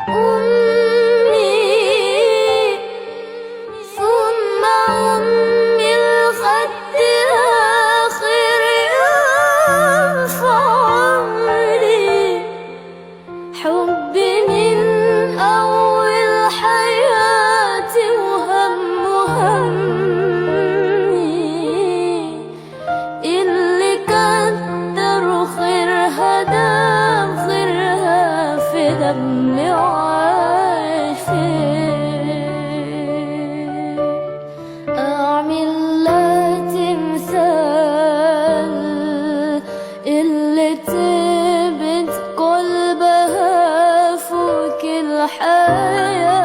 أمي ثم أمي الخد آخر ينفع عمري، حبي من أول حياتي وهم همي، اللي كتر خيرها دام خيرها في دمي وعايش فيه. أعمل لها تمثال اللي تبت قلبها فوق الحياة،